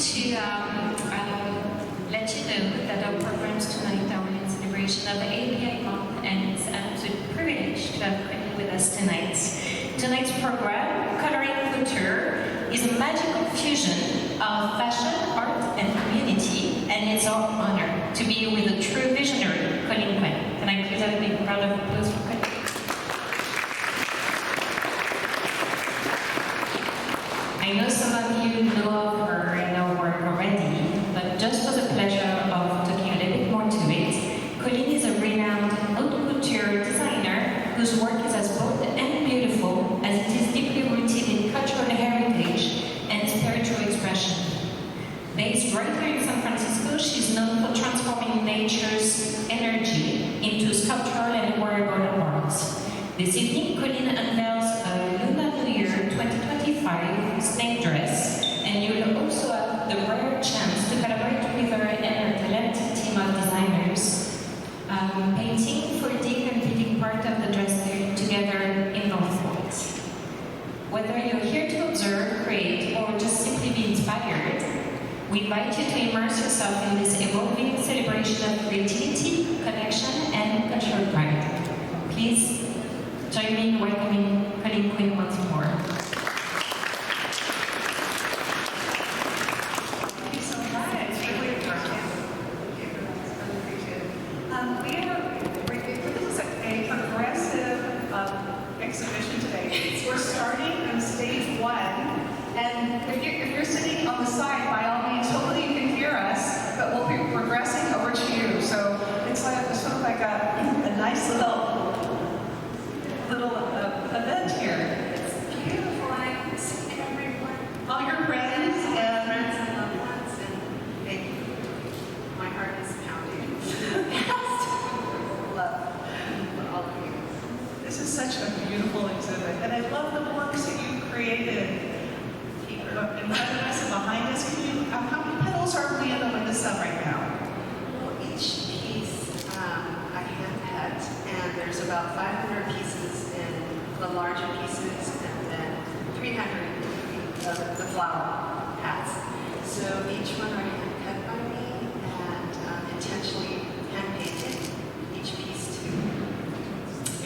to let you know that our programs tonight are in celebration of the API month, and it's an absolute privilege to have Colleen with us tonight. Tonight's program, Coloring Couture, is a magical fusion of fashion, art, and community, and it's our honor to be with a true visionary, Colleen Quen. Can I please have a big round of applause for Colleen? I know some of you know of her and know work already, but just for the pleasure of talking a little bit more to it, Colleen is a renowned haute couture designer whose work is as bold and beautiful as it is deeply rooted in cultural heritage and spiritual expression. Based right here in San Francisco, she's known for transforming nature's energy into sculptural and wearable arts. This evening, Colleen unveils a Lunar New Year 2025 snake dress, and you will also have the rare chance to collaborate with her and her talented team of designers, painting, folding, and fitting part of the dress together in Northwood. Whether you're here to observe, create, or just simply be inspired, we invite you to immerse yourself in this evolving celebration of creativity, connection, and cultural pride. Please join me in welcoming Colleen Quen once more. Thank you so much. Really appreciate it. This is a progressive exhibition today. We're starting on stage 1, and if you're sitting on the side, by all means, hopefully you can hear us, but we'll be progressing over to you. So it's like sort of like a nice little event here. It's beautiful. I see everyone. All your friends and loved ones, and thank you. My heart is pounding. Love all of you. This is such a beautiful exhibit, and I love the works that you created. In front of us and behind us, how many petals are we in the sun right now? Well, each piece I hand cut, and there's about 500 pieces in the larger pieces, and then 300 of the flower hats. So each one are hand cut by me, and intentionally hand painted each piece too.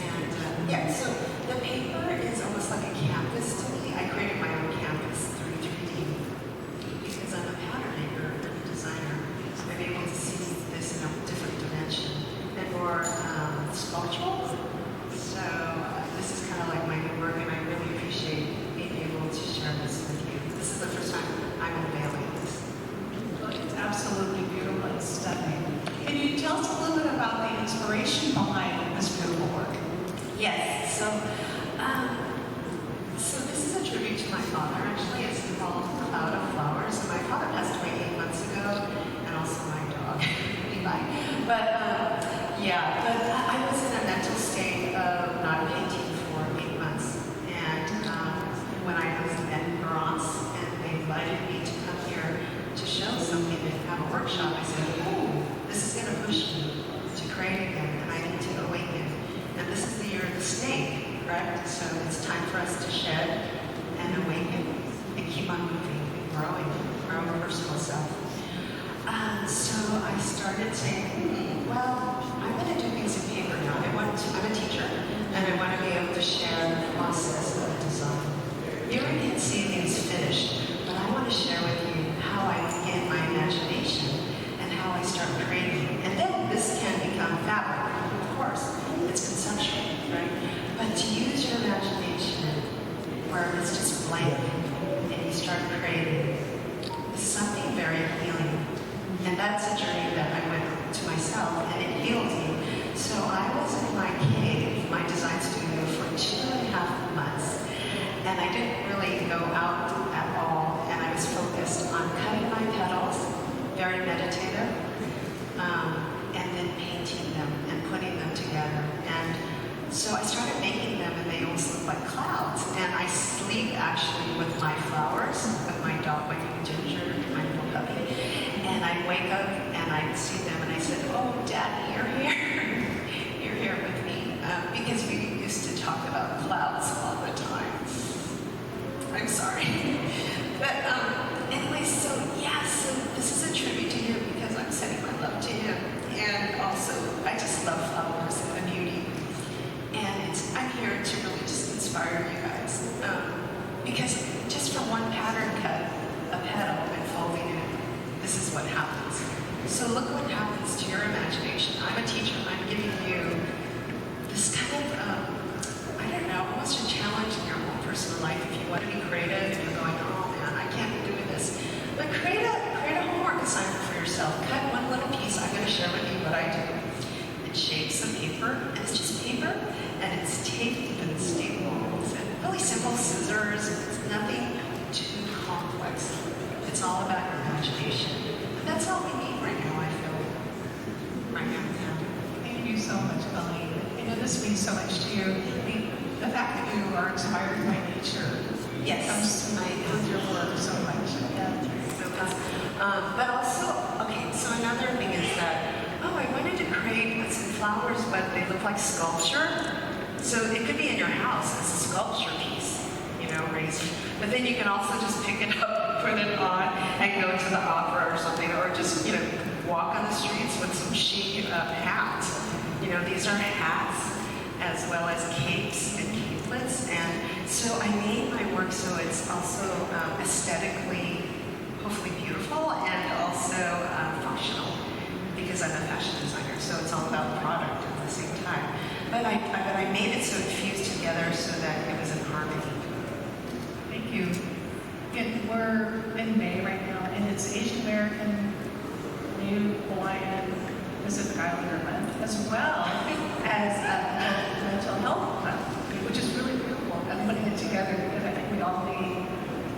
And yeah, so the paper is almost like a canvas to me. I created my own canvas through 3D because I'm a pattern maker and a designer. I'm able to see this in a different dimension and more sculptural. So this is kind of like my new work, and I really appreciate being able to share this with you. This is the first time I'm unveiling this. It's absolutely beautiful and stunning. Can you tell us a little bit about the inspiration behind this beautiful work? Yes. So this is a tribute to my father. Actually, it's called Cloud of Flowers. My father passed away 8 months ago, and also my dog, Levi. But I was in a mental state of not painting for 8 months. And when I was in France, and they invited me to come here to show something and have a workshop, I said, oh, this is going to push me to create again, and I need to awaken. And this is the year of the snake, correct? So it's time for us to shed and awaken and keep on moving and growing our personal self. So I started saying, well, I'm going to do things in paper now. I'm a teacher, and I want to be able to share the process of design. You already can see things finished, but I want to share with you how I begin my imagination and how I start creating. And then this can become fabric, of course. It's conceptual, right? But to use your imagination where it's just blank and you start creating is something very healing. And that's a journey that I went to myself, and it healed me. So I was in my cave, my design studio, for 2.5 months. And I didn't really go out at all, and I was focused on cutting my petals, very meditative, and then painting them and putting them together. And so I started making them, and they almost look like clouds. And I sleep actually with my flowers, with my dog, my Ginger, my little puppy. And I wake up and I see them, and I said, oh, Daddy, you're here. You're here with me. Because we used to talk about clouds all the time. I'm sorry. But anyway, so yes, it's all about your imagination. That's all we need right now, I feel. Right now. Thank you so much, Colleen. This means so much to you. The fact that you are inspired by nature comes to mind with your work so much. But also, okay, so another thing is that, I wanted to create some flowers, but they look like sculpture. So it could be in your house as a sculpture piece, raised. But then you can also just pick it up, put it on, and go to the opera or something, or just, walk on the streets with some chic hats. These are hats as well as capes and capelets. And so I made my work so it's also aesthetically, hopefully beautiful, and also functional, because I'm a fashion designer, so it's all about product at the same time. But I made it so it fused together so that it was in harmony. Thank you. Again, we're in May right now, and it's Asian American, New Hawaiian, Pacific Islander Month, as well as Mental Health Month, which is really beautiful. I'm putting it together because I think we all need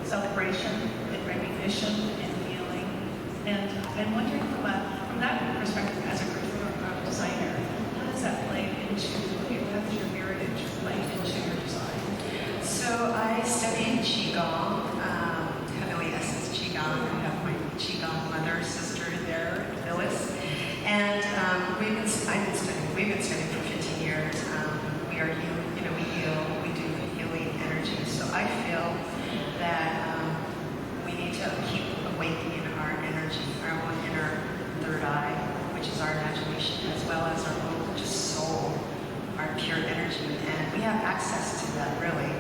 celebration and recognition and healing. And I'm wondering from that perspective, as a graphic designer, how does that play into, how does your heritage play into your design? So I studied Qigong, Hanoi Essence Qigong. I have my Qigong mother, sister there, Phyllis. And we've been studying for 15 years. We are healing, we heal, we do healing energy. So I feel that we need to keep awakening our energy, our own inner third eye, which is our imagination, as well as our own just soul, our pure energy. And we have access to that, really.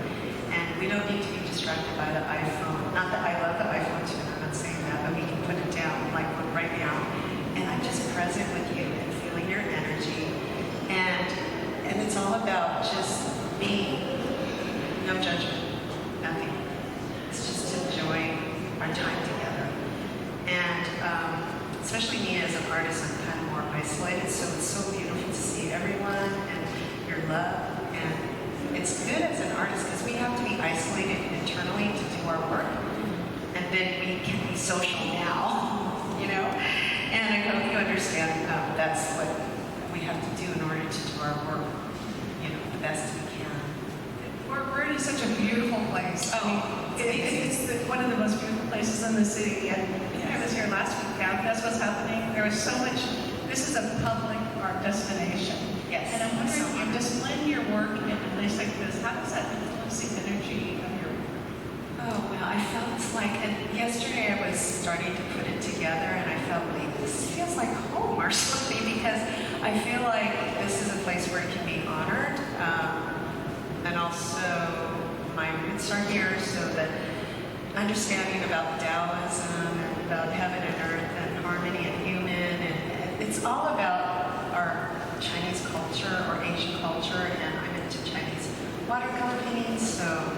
And we don't need to be distracted by the iPhone. Not that I love the iPhone too, I'm not saying that, but we can put it down, like right now. And I'm just present with you and feeling your energy. And it's all about just being, no judgment, nothing. It's just enjoying our time together. And especially me as an artist, I'm kind of more isolated, so it's so beautiful to see everyone and your love. And it's good as an artist because we have to be isolated internally to do our work. And then we can be social now, And I hope you understand that's what we have to do in order to do our work, the best we can. We're in such a beautiful place. It's one of the most beautiful places in the city. And I was here last week. That's what's happening. There was so much. This is a public art destination. Yes. And I'm wondering if you just blend your work in a place like this. How does that influence the energy of your work? Oh, well, I felt like, and yesterday I was starting to put it together, and I felt like this feels like home or something, because I feel like this is a place where it can be honored, and also my roots are here, so that understanding about Taoism and about heaven and earth and harmony and human, and it's all about our Chinese culture or Asian culture, and I'm into Chinese watercolor painting, so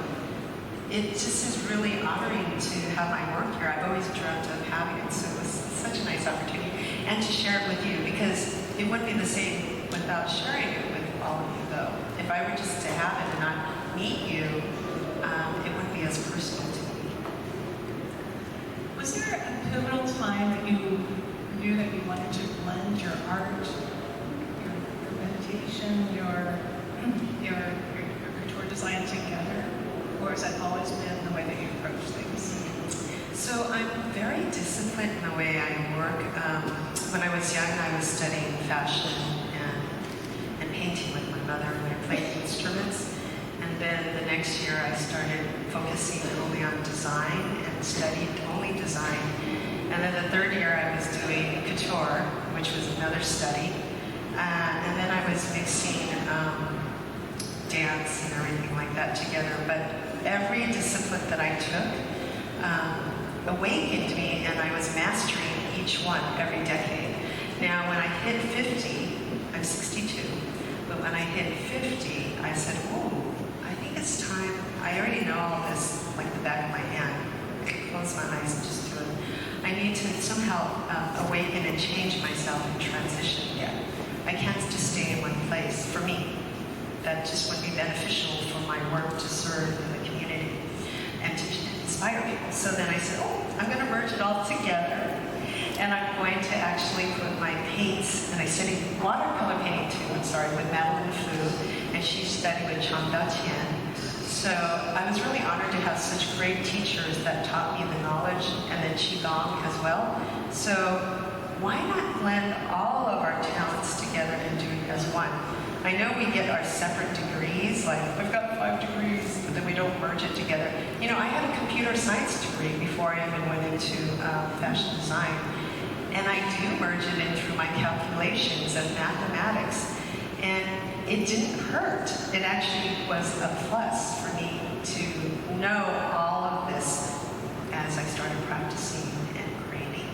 it just is really honoring to have my work here. I've always dreamt of having it, so it was such a nice opportunity. And to share it with you, because it wouldn't be the same without sharing it with all of you, though. If I were just to have it and not meet you, it wouldn't be as personal to me. Was there a pivotal time that you knew that you wanted to blend your art, your meditation, your couture design together? Or has that always been the way that you approach things? So I'm very disciplined in the way I work. When I was young, I was studying fashion and painting with my mother when I played instruments. And then the next year, I started focusing only on design and studied only design. And then the third year, I was doing couture, which was another study. And then I was mixing dance and everything like that together. But every discipline that I took awakened me, and I was mastering each one every decade. Now, when I hit 50, I'm 62, but when I hit 50, I said, oh, I think it's time. I already know all this like the back of my hand. I can close my eyes and just do it. I need to somehow awaken and change myself and transition again. I can't just stay in one place. For me, that just would be beneficial for my work to serve in the community and to inspire people. So then I said, oh, I'm going to merge it all together. And I'm going to actually put my paints, and I studied watercolor painting too, with Madeline Fu, and she studied with Chang Da-Tian. So I was really honored to have such great teachers that taught me the knowledge, and then Qigong as well. So why not blend all of our talents together and do it as one? I know we get our separate degrees, like I've got 5 degrees, but then we don't merge it together. You know, I had a computer science degree before I even went into fashion design. And I do merge it in through my calculations of mathematics. And it didn't hurt. It actually was a plus for me to know all of this as I started practicing and creating.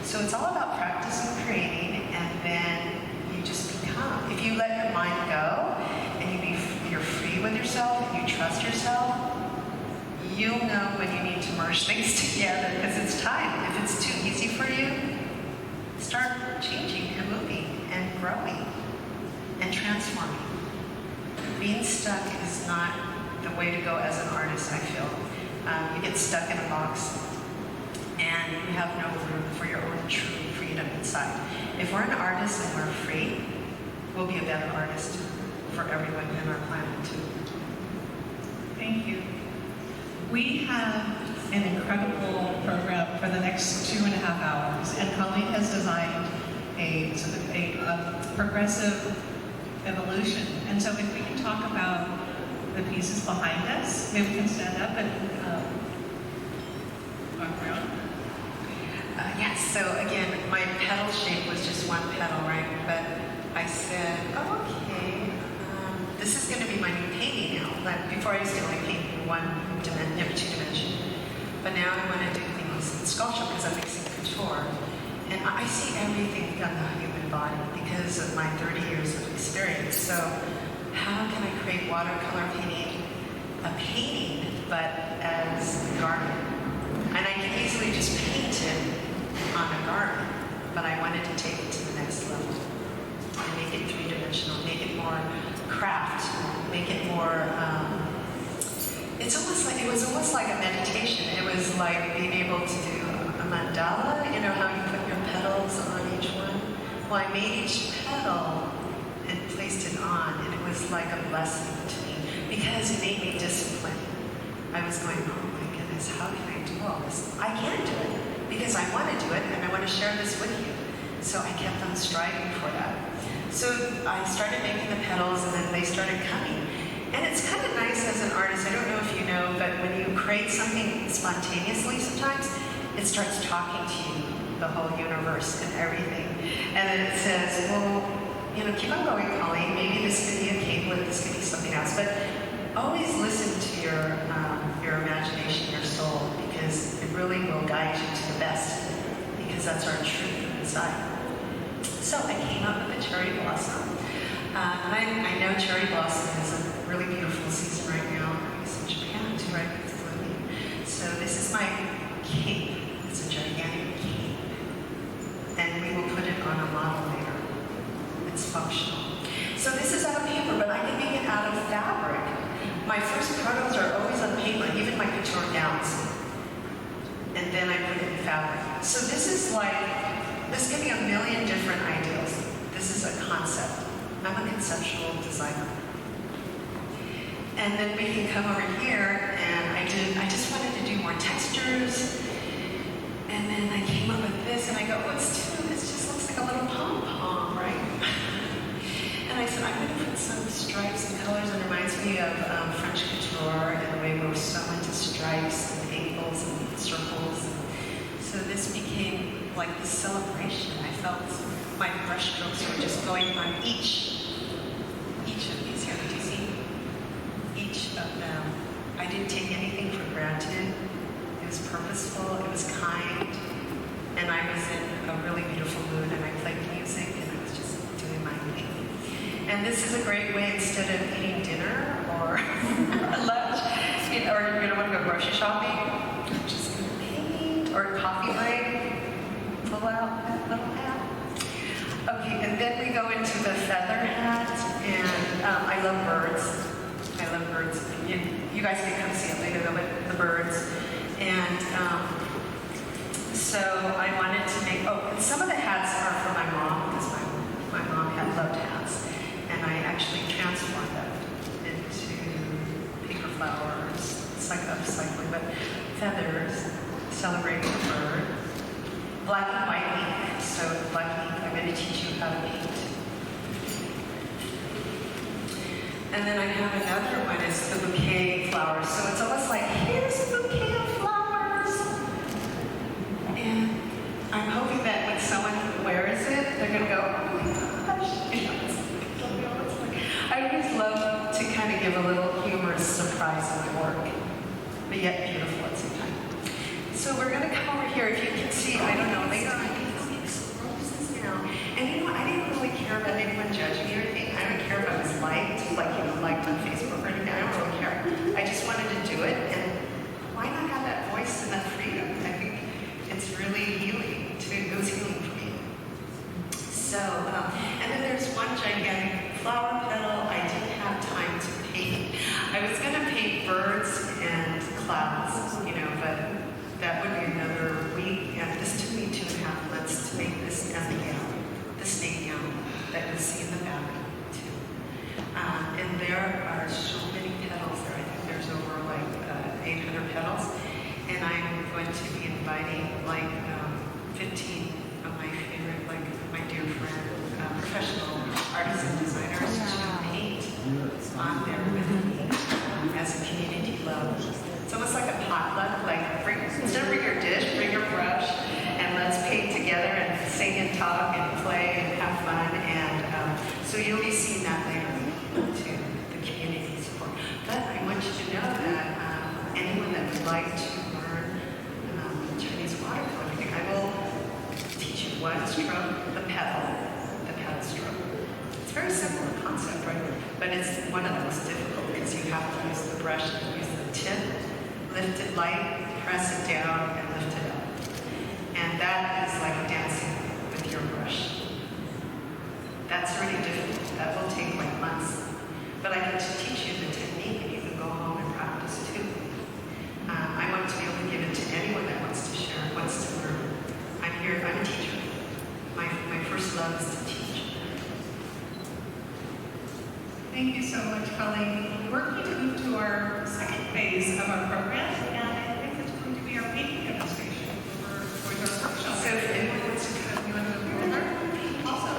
So it's all about practicing, creating, and then you just become. If you let your mind go and you're free with yourself, and you trust yourself, you'll know when you need to merge things together because it's time. If it's too easy for you, start changing and moving and growing and transforming. Being stuck is not the way to go as an artist, I feel. You get stuck in a box and you have no room for your own true freedom inside. If we're an artist and we're free, we'll be a better artist for everyone in our planet too. Thank you. We have an incredible program for the next 2.5 hours, and Colleen has designed a sort of a progressive evolution. And so if we can talk about the pieces behind us, maybe we can stand up and walk around. Yes, so again, my petal shape was just one petal, right? But I said, oh, okay, this is going to be my new painting now. But before I used to only paint two-dimension. But now I want to do things in sculpture because I'm mixing couture. And I see everything on the human body because of my 30 years of experience. So how can I create watercolor painting, a painting, but as a garment? And I can easily just paint it on a garment, but I wanted to take it to the next level and make it three-dimensional, make it more craft, make it more, it was almost like a meditation. It was like being able to do a mandala, you know how you put your petals on each one? Well, I made each petal and placed it on, and it was like a blessing to me because it made me disciplined. I was going, oh my goodness, how can I do all this? I can do it because I want to do it and I want to share this with you. So I kept on striving for that. So I started making the petals and then they started coming. And it's kind of nice as an artist, I don't know if you know, but when you create something spontaneously sometimes, it starts talking to you, the whole universe and everything. And then it says, well, you know, keep on going, Colleen. Maybe this could be a capelet, this could be something else. But always listen to your imagination, your soul, because it really will guide you to the best, because that's our truth inside. So I came up with a cherry blossom. I know cherry blossom is a really beautiful season right now. It's in Japan too, right? It's blooming. So this is my cape. It's a gigantic cape. And we will put it on a model later. It's functional. So this is out of paper, but I can make it out of fabric. My first protos are always on paper, even my couture gowns. And then I put it in fabric. So this can be a million different ideas. This is a concept. I'm a conceptual designer. And then we can come over here, and I just wanted to do more textures. And then I came up with this, and I go, oh, it just looks like a little pom-pom, right? And I said, I'm going to put some stripes and colors, and it reminds me of French couture, and the way we were so into stripes and angles and circles. So this became like this celebration. I felt my brush strokes were just going on each of these here. Do you see? Each of them. I didn't take anything for granted. It was purposeful, it was kind, and I was in a really beautiful mood, and I played music, and I was just doing my thing. And this is a great way, instead of eating dinner or lunch, or you don't want to go grocery shopping, I'm just going to paint, or coffee break, pull out that little hat. Okay, and then we go into the feather hat, and I love birds. I love birds. You guys can come see it later, though, but the birds. And So I wanted to make, and some of the hats are for my mom, because my mom had loved hats. And I actually transformed them into paper flowers. It's like upcycling, but feathers, celebrating the bird. Black and white ink. So black ink, I'm going to teach you how to paint. And then I have another one, it's the bouquet flowers. So it's almost like, here's a bouquet of flowers. And I'm hoping that when someone wears it, they're going to go, oh my gosh. I always love to kind of give a little humorous surprise in my work, but yet beautiful at the same time. So we're going to come over here. If you can see, I don't know, later on, roses now. And you know, I didn't really care about anyone judging me or anything. I don't care if I was liked, like, you know, liked on Facebook or anything. I don't really care. I just wanted to do it, and why not have that voice and that freedom? I think it's really healing. It was healing for me. So, and then there's one gigantic flower petal. I didn't have time to paint. I was going to paint birds and clouds, you know, but that would be another week. And this took me 2.5 months to make this gown, the snake gown that you'll see in the back too. And there are so many petals there. I think there's over like 800 petals. And I'm going to be inviting like 15 of my favorite, like my dear friend, professional artists and designers to paint on there with me as a community love. It's almost like a potluck, like instead of bring your dish, bring your brush, and let's paint together and sing and talk and play and have fun. And so you'll be seeing that later too, the community support. But I want you to know that anyone that would like to learn Chinese watercolor, I will teach you one stroke, the petal stroke. It's very simple concept, right? But it's one of the most difficult because you have to use the brush and use the tip, lift it light, press it down, and lift it up. And that is like dancing with your brush. That's really difficult. That will take like months. But I get to teach you the technique and you can go home and practice too. I want to be able to give it to anyone that wants to share, wants to learn. I'm here, I'm a teacher. My first love is to teach. Thank you so much, Colleen. We're going to move to our second phase of our program, and I think it's going to be our painting demonstration for our workshop. So if anyone wants to come, You want to go over there? Also,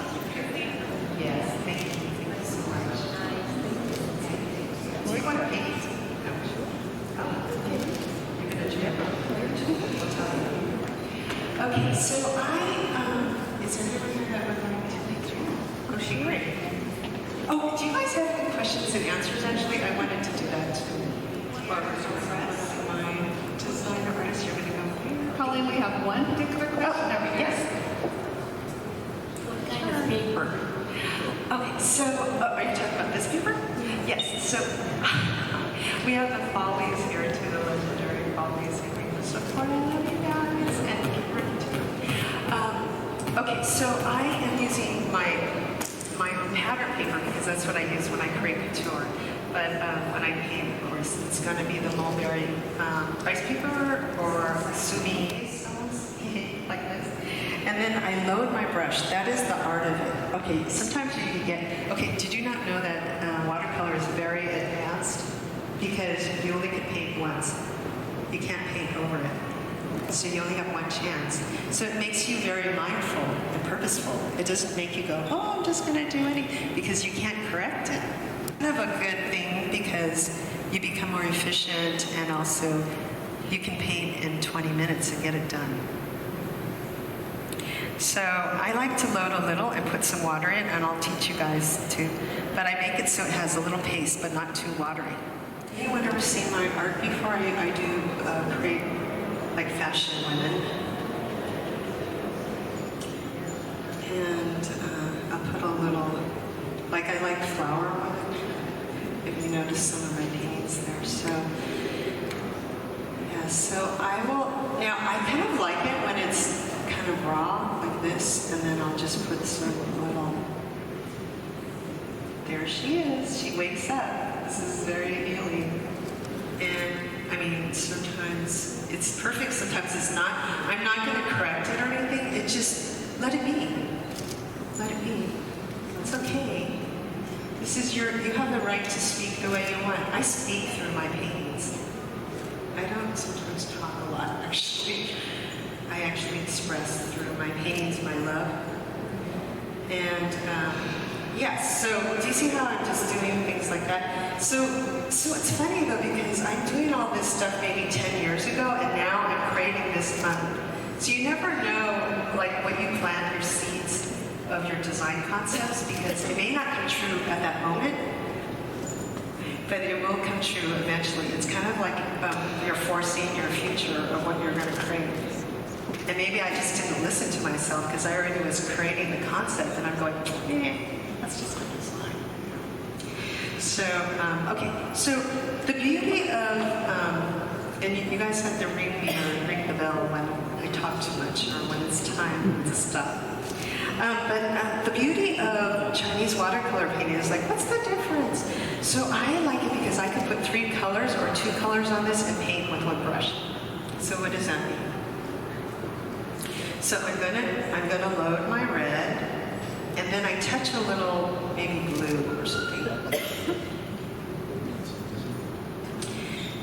yes, thank you. Thank you so much. Do you want to paint? You're going to jam. We'll tell you. Okay, so is there anyone here that would like to paint through? Oh, she great. Oh, do you guys have any questions and answers? Actually, I wanted to do that too. My designer artist, you're going to go here. Colleen, we have one particular question over here. Yes. What kind of paper? Okay, so are you talking about this paper? Yes. So we have the follies here too, the legendary follies. So I love you guys, and keep working too. Okay, so I am using my pattern paper because that's what I use when I create couture. But when I paint, of course, it's going to be the mulberry rice paper or soumise, like this. And then I load my brush. That is the art of it. Okay, sometimes you can get, okay, did you not know that watercolor is very advanced? Because you only can paint once. You can't paint over it. So you only have one chance. So it makes you very mindful and purposeful. It doesn't make you go, oh, I'm just going to do anything, because you can't correct it. It's kind of a good thing because you become more efficient, and also you can paint in 20 minutes and get it done. So I like to load a little and put some water in, and I'll teach you guys too. But I make it so it has a little paste, but not too watery. Anyone ever seen my art before? I do create like fashion women. And I'll put a little, like I like flower women. If you notice some of my paintings there. So, yeah, so I will, now I kind of like it when it's kind of raw, like this, and then I'll just put some little, there she is, she wakes up. This is very healing. And I mean, sometimes it's perfect, sometimes it's not. I'm not going to correct it or anything. It just, let it be. Let it be. It's okay. This is you have the right to speak the way you want. I speak through my paintings. I don't sometimes talk a lot, actually. I actually express through my paintings my love. And yes, so do you see how I'm just doing things like that? So it's funny though, because I'm doing all this stuff maybe 10 years ago, and now I'm creating this ton. So you never know, like, what you plant your seeds of your design concepts, because it may not come true at that moment, but it will come true eventually. It's kind of like you're foreseeing your future of what you're going to create. And maybe I just didn't listen to myself because I already was creating the concept, and I'm going, that's just my design. So, okay, so the beauty of, and you guys have to ring the bell when I talk too much or when it's time to stop. But the beauty of Chinese watercolor painting is like, what's the difference? So I like it because I can put 3 colors or 2 colors on this and paint with 1 brush. So what does that mean? So I'm gonna load my red, and then I touch a little maybe blue or something.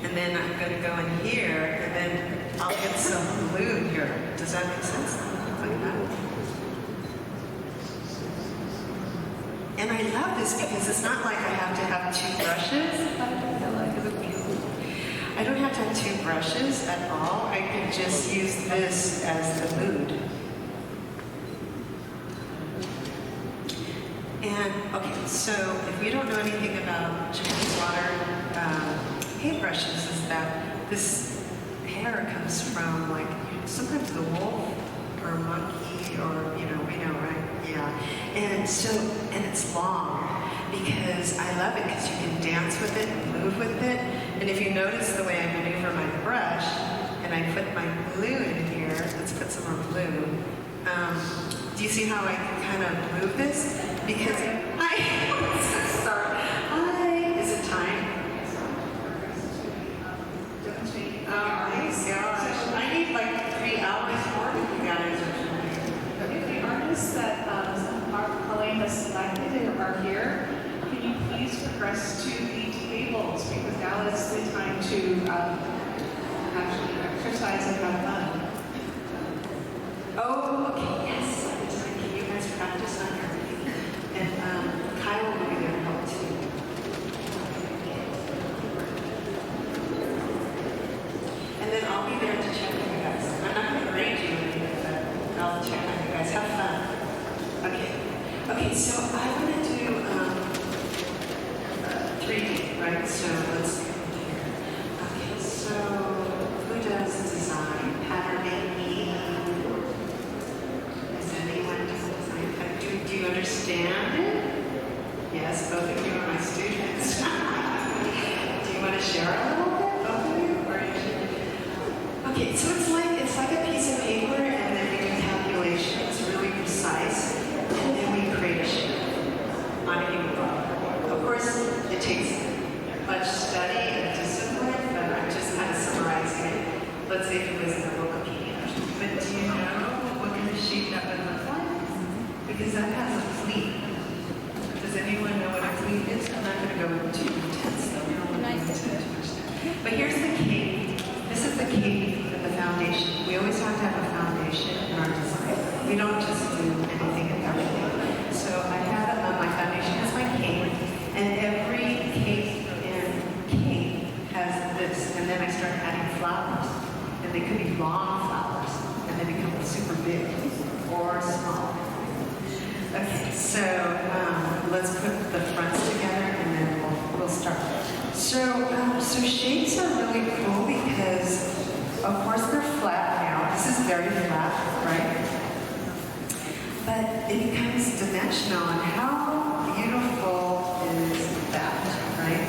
And then I'm gonna go in here, and then I'll get some blue here. Does that make sense? Like that. And I love this because it's not like I have to have 2 brushes. I don't have to have 2 brushes at all. I can just use this as the mood. And, okay, so if you don't know anything about Chinese water paintbrushes, is that this hair comes from, like, sometimes the wolf or a monkey or, we know, right? Yeah. And it's long because I love it because you can dance with it and move with it. And if you notice the way I maneuver my brush, and I put my blue in here, let's put some more blue. Do you see how I can kind of move this? Because I'm so sorry. Hi, is it time? Oh my gosh, I need like 3 hours more with you guys. The artists that Colleen has selected are here. Can you please progress to the tables, because now is the time to actually exercise and have fun. Oh, okay, yes. Can you guys practice on your feet? And Kyle will be there to help too. And then I'll be there to check on you guys. I'm not going to grade you or anything, but I'll check on you guys. Have fun. Okay. Okay, so I want to do 3D, right? So let's see here. Okay, so who does design? Pattern making? Does anyone do design? Do you understand it? Yes, both of you are my students. Do you want to share a little bit, both of you? Or you should... Okay, so it's like a piece of paper, and then we do calculations, really precise, and then we create a shape on a human body. Of course, it takes much study and discipline, but I'm just kind of summarizing it. Let's say if it was in the Wikipedia. But do you know what kind of shape that would look like? Because that has a pleat. Does anyone know what a pleat is? I'm not going to go into too intense, though. But here's the cape. This is the cape and the foundation. We always have to have a foundation in our design. We don't just do anything and everything. So I have my foundation as my cape, and every cape has this. And then I start adding flowers, and they could be long flowers, and they become super big or small. Okay, so let's put the fronts together, and then we'll start. So shapes are really cool because, of course, they're flat now. This is very flat, right? But it becomes dimensional, and how beautiful is that, right?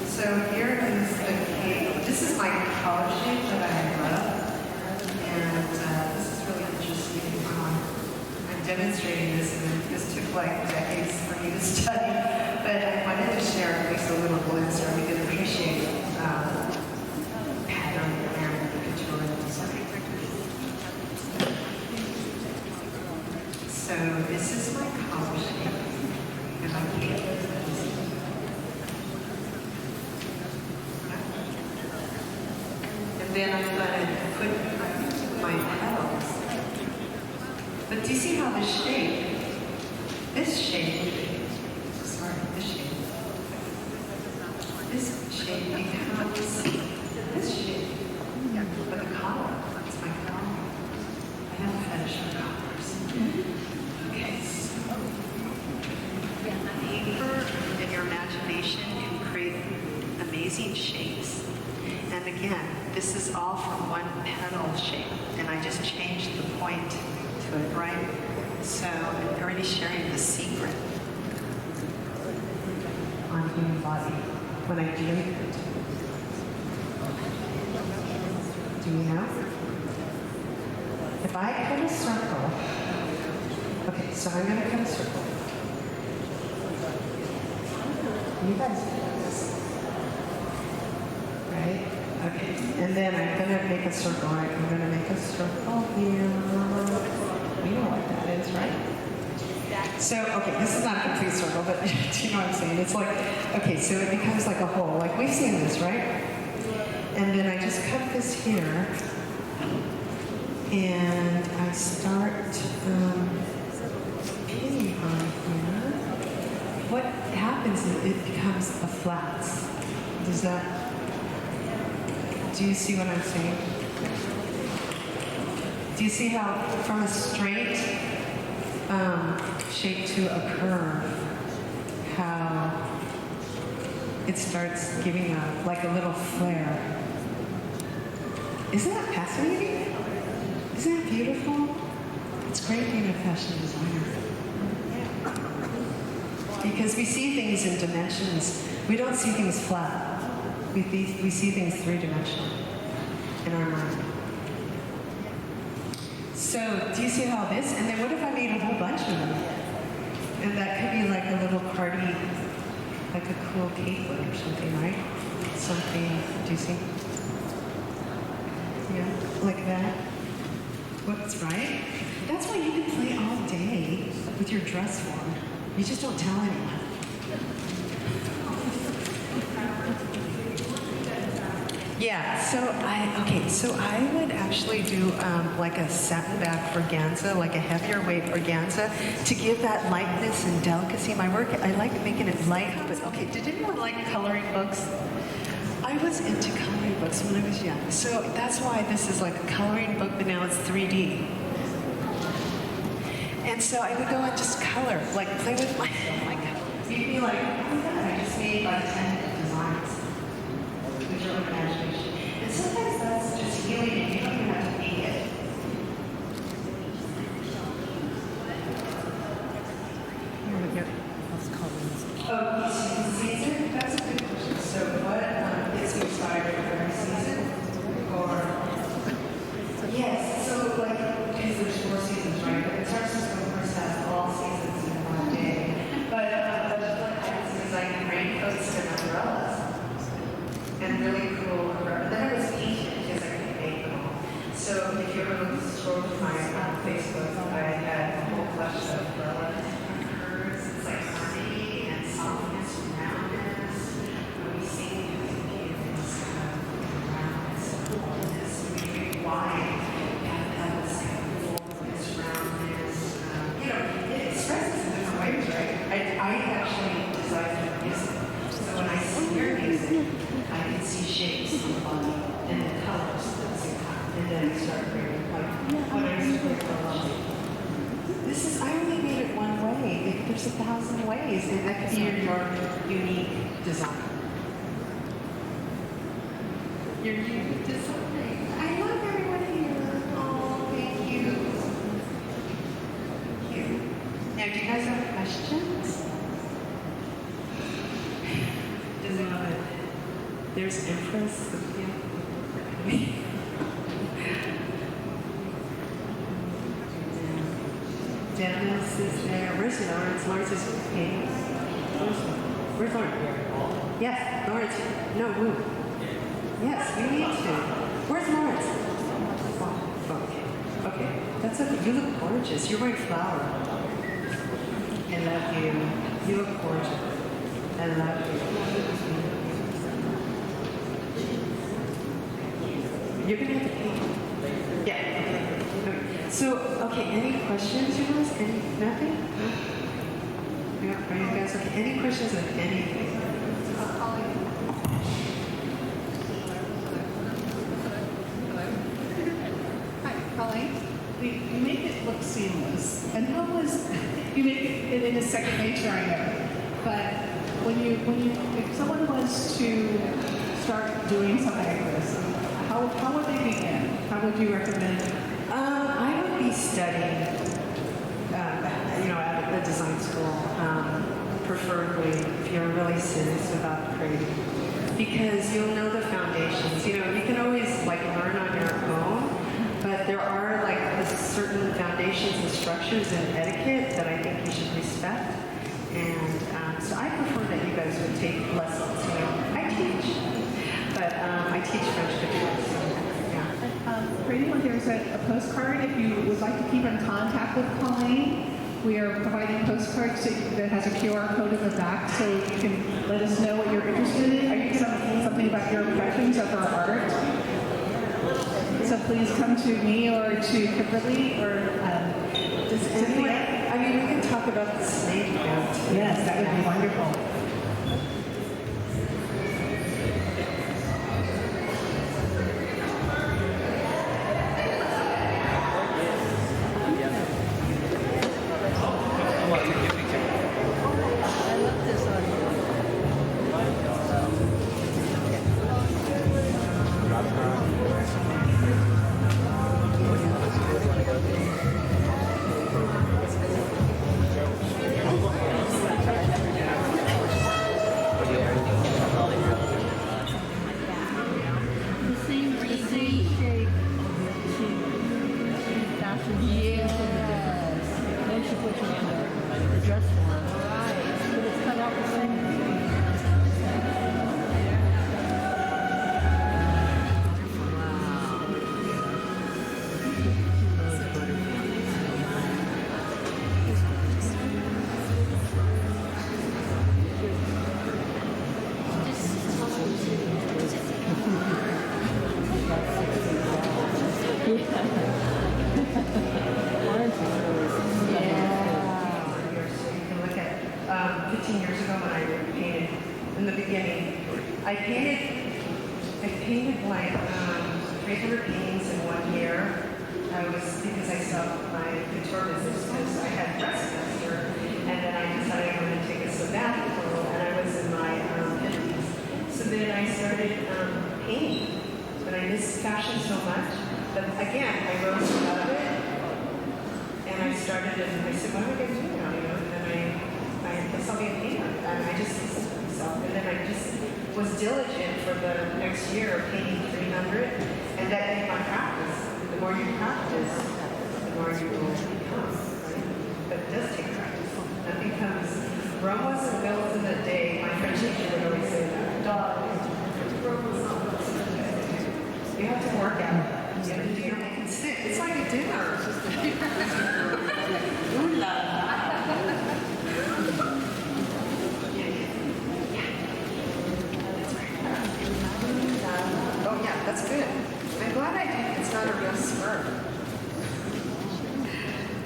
So here is the cape. This is my collar shape that I love, and this is really interesting. I'm demonstrating this, and this took like decades for me to study, but I wanted to share at least a little glimpse so we can appreciate this is my collar shape. And I can't. And then I'm going to put my petals. But do you see how this shape, this shape becomes this shape. But the collar, it's my collar. I have a fetish for collars. Okay, so paper and your imagination can create amazing shapes. And again, this is all from one petal shape, and I just changed the point to it, right? So I'm already sharing the secret on human body when I drape it. Do you know? If I cut a circle, okay, so I'm going to cut a circle. You guys do this, right? Okay, and then I'm going to make a circle, right? I'm going to make a circle here. You know what that is, right? So, okay, this is not a complete circle, but do you know what I'm saying? It's like, okay, so it becomes like a hole. Like, we've seen this, right? And then I just cut this here, and I start pinning on here. What happens is it becomes a flat. Do you see what I'm saying? Do you see how from a straight shape to a curve, how it starts giving like a little flare? Isn't that fascinating? Isn't that beautiful? It's great being a fashion designer. Because we see things in dimensions. We don't see things flat. We see things three-dimensional in our mind. So, do you see how this? And then what if I made a whole bunch of them? And that could be like a little party, like a cool capelet or something, right? Something, do you see? Yeah, like that. What's right? That's why you can play all day with your dress form. You just don't tell anyone. Yeah, so I would actually do like a satin back organza, like a heavier weight organza, to give that lightness and delicacy. My work, I like making it light, but okay, did anyone like coloring books? I was into coloring books when I was young, so that's why this is like a coloring book, but now it's 3D. And so I would go and just color, like play with my colors. You'd be like, oh my God, I just made like 10 designs with your imagination. And sometimes that's just healing and you don't even have to make it. Oh, season? That's a good question. So what gets you inspired for every season? Or, yes, so like, because there's 4 seasons, right? But San Francisco first has all seasons in one day. But what happens is like raincoats and umbrellas. And really cool umbrellas. Then I was teaching because I could make them all. So if you ever scroll through my Facebook, I had a whole collection of umbrellas. It's like harmony and softness and roundness. We sing this roundness and fullness. We make wine. Have this kind of fullness, roundness. It expresses in different ways, right? I actually design for music. So when I see your music, I can see shapes on the body and the colors at the same time. And then I start creating, like when I used to play for a I only made it one way. There's 1,000 ways, and that could be your unique design. Your unique design. I love everyone here. Oh, thank you. Thank you. Now, do you guys have questions? Just love it. There's Empress. Dennis is there. Where's Lawrence? Lawrence is painting. Where's Lawrence? Yes, Lawrence. No, Woo. Yes, you need to. Where's Lawrence? Oh, okay. Okay, that's okay. You look gorgeous. You're wearing flower. I love you. You look gorgeous. I love you. You're going to have to pay. Yeah. Okay. So, okay, any questions, you guys? Nothing? No? Yeah, are you guys okay? Any questions on anything? Hi, Colleen. You make it look seamless. And how was, you make it in a second nature, I know. But if someone was to start doing something like this, how would they begin? How would you recommend? I would be studying, at the design school, preferably if you're really serious about creating, because you'll know the foundations. You can always learn on your own, but there are certain foundations and structures and etiquette that I think you should respect. And so I prefer that you guys would take lessons. I teach, but I teach French couture. So, yeah. For anyone, there's a postcard. If you would like to keep in contact with Colleen, we are providing postcards that has a QR code in the back, so you can let us know what you're interested in. Are you something about your impressions of her art? So please come to me or to Kimberly or Cynthia. I mean, we can talk about the snake now too. Yes, that would be wonderful. I painted like 300 paintings in 1 year. Because I stopped my couture business because I had breast cancer, and then I decided I'm going to take a sabbatical, and I was in my 50s. So then I started painting, but I missed fashion so much. But again, I rose out of it, and I started, and I said, what am I going to do now? And then I guess I'll be a painter, and I just listened to myself, and then I just was diligent for the next year of painting 300, and that made my practice. The more you practice, the more you will become, right? But it does take practice. Nothing comes. Rome wasn't built in a day. My French teacher would always say that. Rome was not built in a day. You have to work at it. You have to do your make it stick. It's like a dinner. Ooh la la. Oh yeah, that's good. I'm glad I did. It's not a real smirk.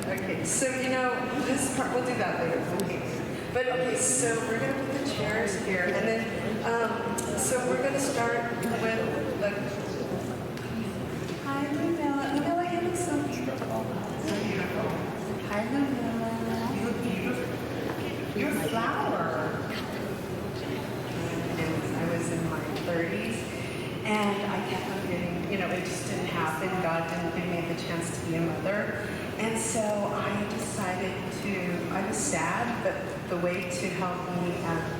Okay, so this part, we'll do that later. Okay. But okay, so we're going to put the chairs here, and then, so we're going to start with the... Hi, Lunella. Lunella, you look so beautiful. So beautiful. Hi, Lunella. You look beautiful. You're a flower. And I was in my 30s. And I kept on getting, it just didn't happen. God didn't give me the chance to be a mother. And so I decided I was sad, but the way to help me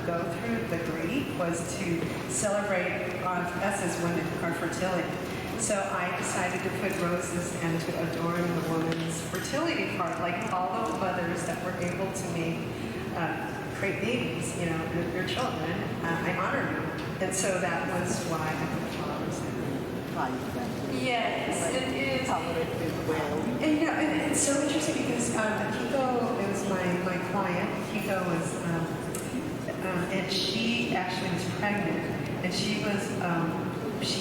go through the grief was to celebrate us as women, our fertility. So I decided to put roses and to adorn the woman's fertility part, like all the mothers that were able to create babies, their children. I honor them. And so that was why I put flowers in. Yes, it is. And and it's so interesting because Akiko, it was my my client, Kiko, was, and she actually was pregnant, and she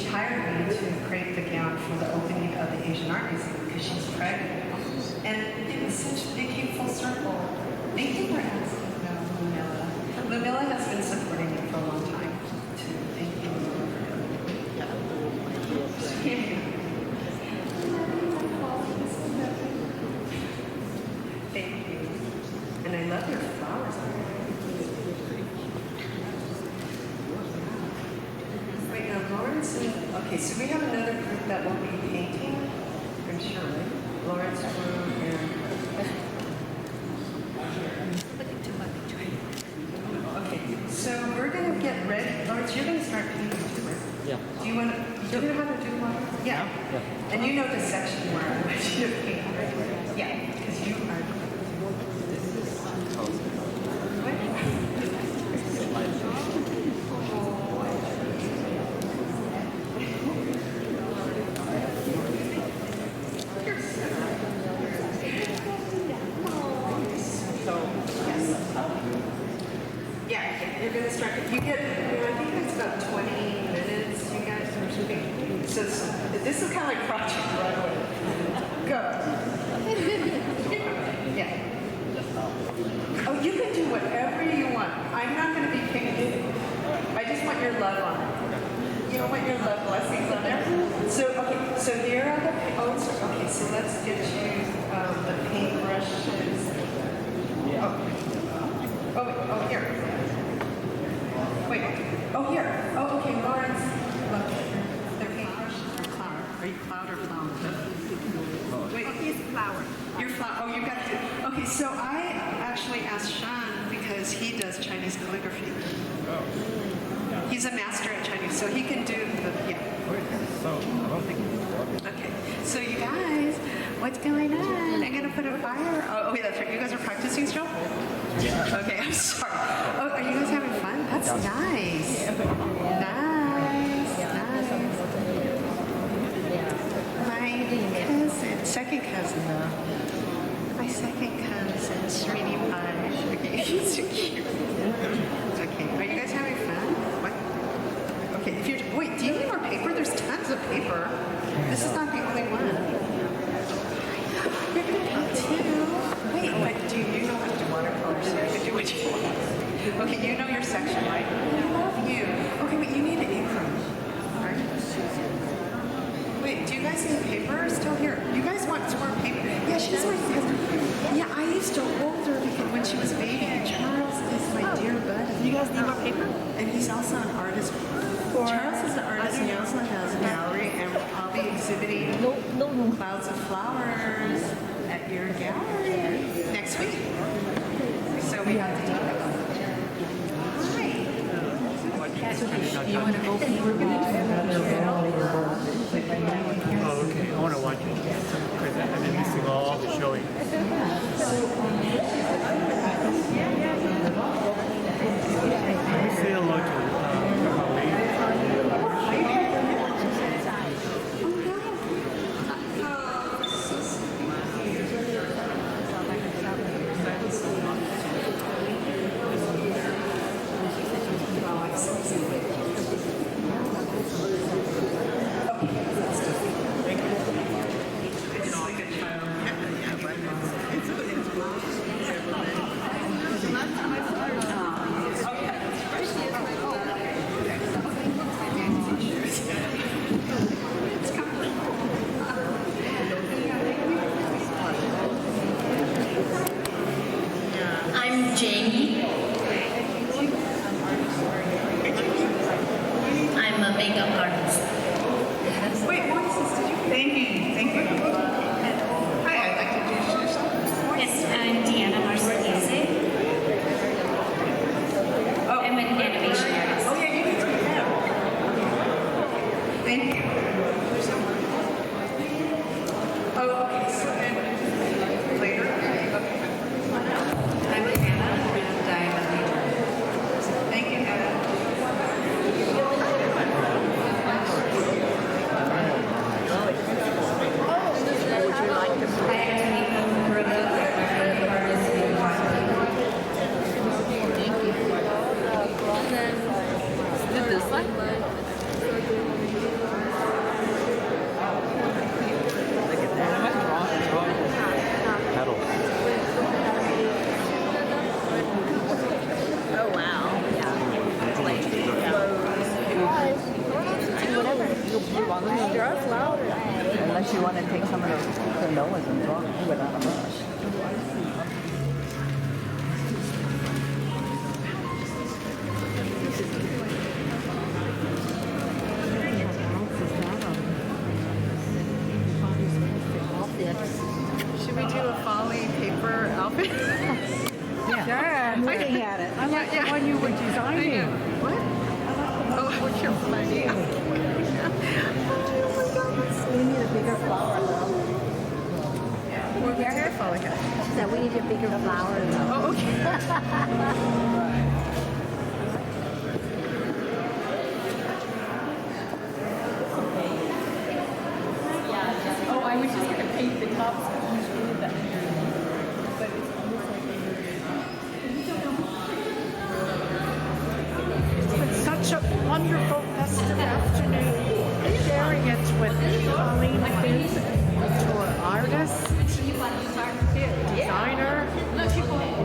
hired me to create the gown for the opening of the Asian Art Museum because she's pregnant. And it came full circle. Thank you for asking about Lumilla. Lumilla has been supporting me for a long time, too. Thank you. Thank you. And I love your flowers. Wait, now Lawrence, okay, so we have another group that will be painting, I'm sure, right? Lawrence Room and... Okay, so we're going to get ready. Lawrence, you're going to start painting too, right? Yeah. Do you want to, you're going to have to do one? Yeah. And you know the section where I want you to paint, right? Yeah, because you are... You're going to start, you get, I think it's about 20 minutes, you guys are shooting. So this is kind of like Project Runway. Go. Yeah. Oh, you can do whatever you want. I'm not going to be picky. I just want your love on it. You don't want your love blessings on there? So, okay, so here are the, okay, so let's get you the paintbrushes. Oh, here. Wait, oh, here. Oh, okay, Lawrence. Look, the paintbrushes are cloud. Are you cloud or flower? Wait, he's flower. You're flower. Oh, you got to. Okay, so I actually asked Sean because he does Chinese calligraphy. Oh. He's a master at Chinese, so he can do the, yeah. So, I don't think it's Okay, so you guys, what's going on? I'm going to put a fire. Oh, wait, that's right. You guys are practicing still? Yeah. Okay, I'm sorry. Oh, are you guys having fun? That's nice. Nice. My cousin, second cousin, my second cousin, Srini Paj. Okay, he's so cute. It's okay. Are you guys having fun? What? Okay, if you're, wait, do you need more paper? There's tons of paper. This is not the only one. You're going to paint too. Wait, but do you know how to do watercolors? So you can do what you want. Okay, you know your section, right? I love you. Okay, but you need an apron. All right. Wait, do you guys need paper still here? You guys want some more paper? Yeah, she's my cousin. Yeah, I used to hold her when she was a baby. Charles is my dear buddy. You guys need more paper? And he's also an artist. Charles is an artist and he also has a gallery, and I'll be exhibiting clouds of flowers at your gallery next week. So we have to talk about it. You want to go paper? Oh, okay. I want to watch it. Because I've been missing all the showing. Let me say hello to Colleen. Should we do a folly paper outfit? Sure, I'm looking at it. I like the one you were designing. What? Oh, what's your idea? We need a bigger flower though. More hair folly hat. So we need a bigger flower though. Oh, okay. Oh, I was just going to paint the tops because we did that. But it's almost like it's been such a wonderful festive afternoon. Sharing it with Colleen Quen, Couture artist, designer.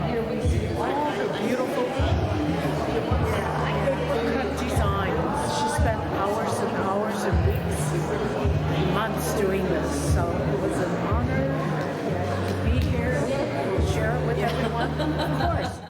Here we see all the beautiful cut designs. She spent hours and hours and weeks, months doing this. So it was an honor to be here, share it with everyone.